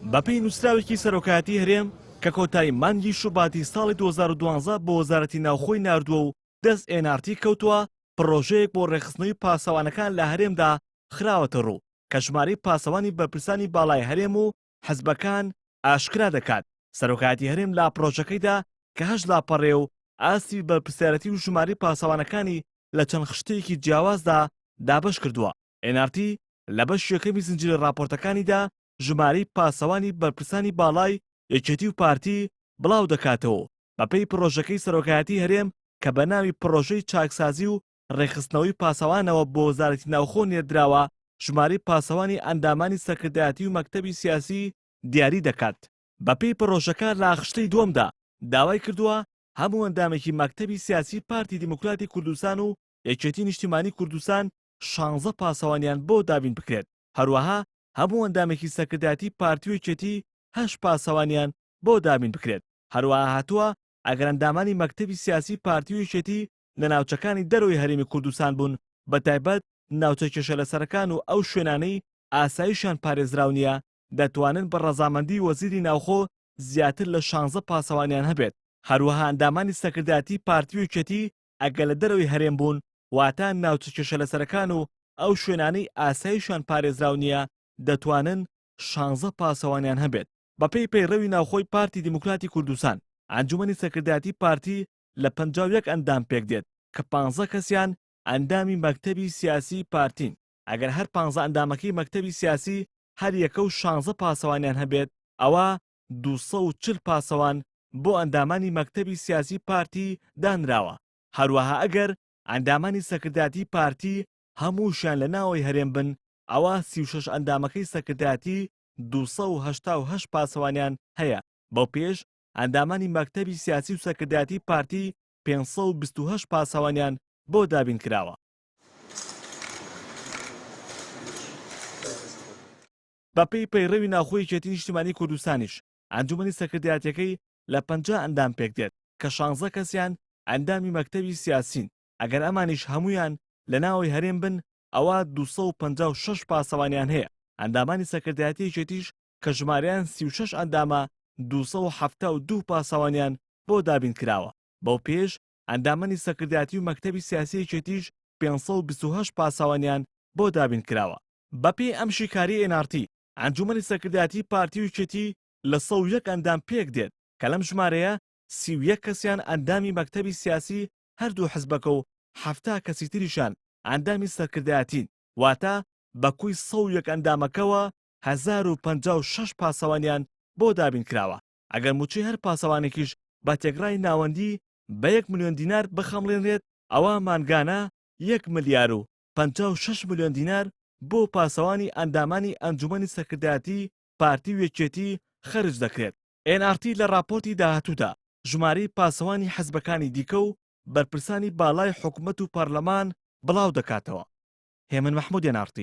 بەپێی نووسراوێکی سەرۆکایەتی هەرێم کە کۆتایی مانگی شوباتی ساڵی 2012 بۆ وەزارەتی ناوخۆی ناردووە و دەست NRT کەوتووە پڕۆژەیەک بۆ ڕێخستنەوەی پاسەوانەکان لە هەرێمدا خراوەتە ڕوو کە ژمارەی پاسەوانی بەرپرسانی باڵای هەرێم و حەزبەکان ئاشکرا دەکات. سەرۆکایەتی هەرێم لا پرۆژەکەیدا کە هەژ لاپەڕێ و ئاستی بەرپرسیارەتی و ژمارەی پاسەوانەکانی لە چەند خشتەیەکی جیاوازدا دابەش کردووە. NRT لە بەش یەکەمی زنجیرە راپۆرتەکانیدا ژمارەی پاسەوانی بەرپرسانی باڵای یەکێتی و پارتی بڵاو دەکاتەوە بەپێی پرۆژەکەی سەرۆکایەتی هەرێم کە بە ناوی پرۆژەی چاکسازی و ڕێخستنەوەی پاسەوانەوە بۆ وەزارەتی ناوخۆ نێردراوە ژمارەی پاسەوانی ئەندامانی سەرکردایەتی و مەکتەبی سیاسی دیاری دەکات. بەپێی پرۆژەکە لە خشتەی دووەمدا داوای کردووە هەموو ئەندامێکی مەکتەبی سیاسی پارتی دیموکراتی کوردستان و یەکێتی نیشتیمانی کوردستان 16 پاسەوانیان بۆ دابین بکرێت. هەروەها هەموو ئەندامێکی سەرکردایەتی پارتی و یەکێتی 8 پاسەوانیان بۆ دابین بکرێت. هەروەها هاتووە ئەگەر ئەندامانی مەکتەبی سیاسی پارتی و یەکێتی لە ناوچەکانی دەرەوەی هەرێمی کوردستان بوون بەتایبەت ناوچە کێشەلەسەرەکان و ئەو شوێنانەی ئاساییشان پارێزراو نییە دەتوانن بە ڕەزامەندی وەزیری ناوخۆ زیاتر لە 16 پاسەوانیان هەبێت. هەروەها ئەندامانی سەرکردایەتی پارتی و یەکێتی ئەگەر لە دەرەوەی هەرێم بوون واتە ناوچە کێشەلەسەرەکان و ئەو شوێنانەی ئاساییشان پارێزراو نییە دەتوانن 16 پاسەوانیان هەبێت. بەپێی پەیڕەوی ناوخۆی پارتی دیموکراتی کوردستان ئەنجومەنی سەرکردایەتی پارتی لە 51 ئەندام پێک دێت کە 15 کەسیان ئەندامی مەکتەبی سیاسی پارتین. ئەگەر هەر 15 ئەندامەکەی مەکتەبی سیاسی هەر یەکە و 16 پاسەوانیان هەبێت ئەوە 240 پاسەوان بۆ ئەندامانی مەکتەبی سیاسی پارتی دانراوە. هەروەها ئەگەر ئەندامانی سەرکردایەتی پارتی هەمووشیان لە ناوەوەی هەرێم بن ئەوە 36 ئەندامەکەی سەرکردایەتی 288 پاسەوانیان هەیە. بەو پێش ئەندامانی مەکتەبی سیاسی و سەرکردایەتی پارتی 528 پاسەوانیان بۆ دابین کراوە. بەپێی پەیڕەوی ناوخۆی یەکێتی نیشتیمانی کوردستانیش ئەنجومەنی سەرکردایەتیەکەی لە 50 ئەندام پێک دێت کە 16 کەسیان ئەندامی مەکتەبی سیاسین. ئەگەر ئەمانیش هەمویان لە ناوەوەی هەرێم بن ئەوە 256 پاسەوانیان هەیە. ئەندامانی سەرکردایەتی یەکێتیش کە ژمارەیان 36 ئەندامە 272 پاسەوانیان بۆ دابین کراوە. بەو پێش ئەندامانی سەرکردایەتی و مەکتەبی سیاسی یەکێتیش 528 پاسەوانیان بۆ دابین کراوە. بەپێی ئەم شیکاری NRT ئەنجومەنی سەرکردایەتی پارتی و یەکێتی لە 101 ئەندام پێک دێت کە لەم ژمارەیە 31 کەسیان ئەندامی مەکتەبی سیاسی هەردوو حزبەکە و 70 کەسی تریشان ئەندامی سەرکردایەتین واتە بەکوی 101 ئەندامەکەوە 1056 پاسەوانیان بۆ دابین کراوە. ئەگەر موچەی هەر پاسەوانێکیش بە تێگڕای ناوەندی بە 1 ملیۆن دینار بخەمڵێنرێت ئەوە مانگانە 1 ملیار و 56 ملیۆن دینار بۆ پاسەوانی ئەندامانی ئەنجومەنی سەرکردایەتی پارتی و یەکێتی خەرج دەکرێت. NRT لە راپۆرتی داهاتوودا ژمارەی پاسەوانی حەزبەکانی دیکە و بەرپرسانی باڵای حکوومەت و پەرلەمان بڵاو دەکاتەوە. هێمن مەحموود NRT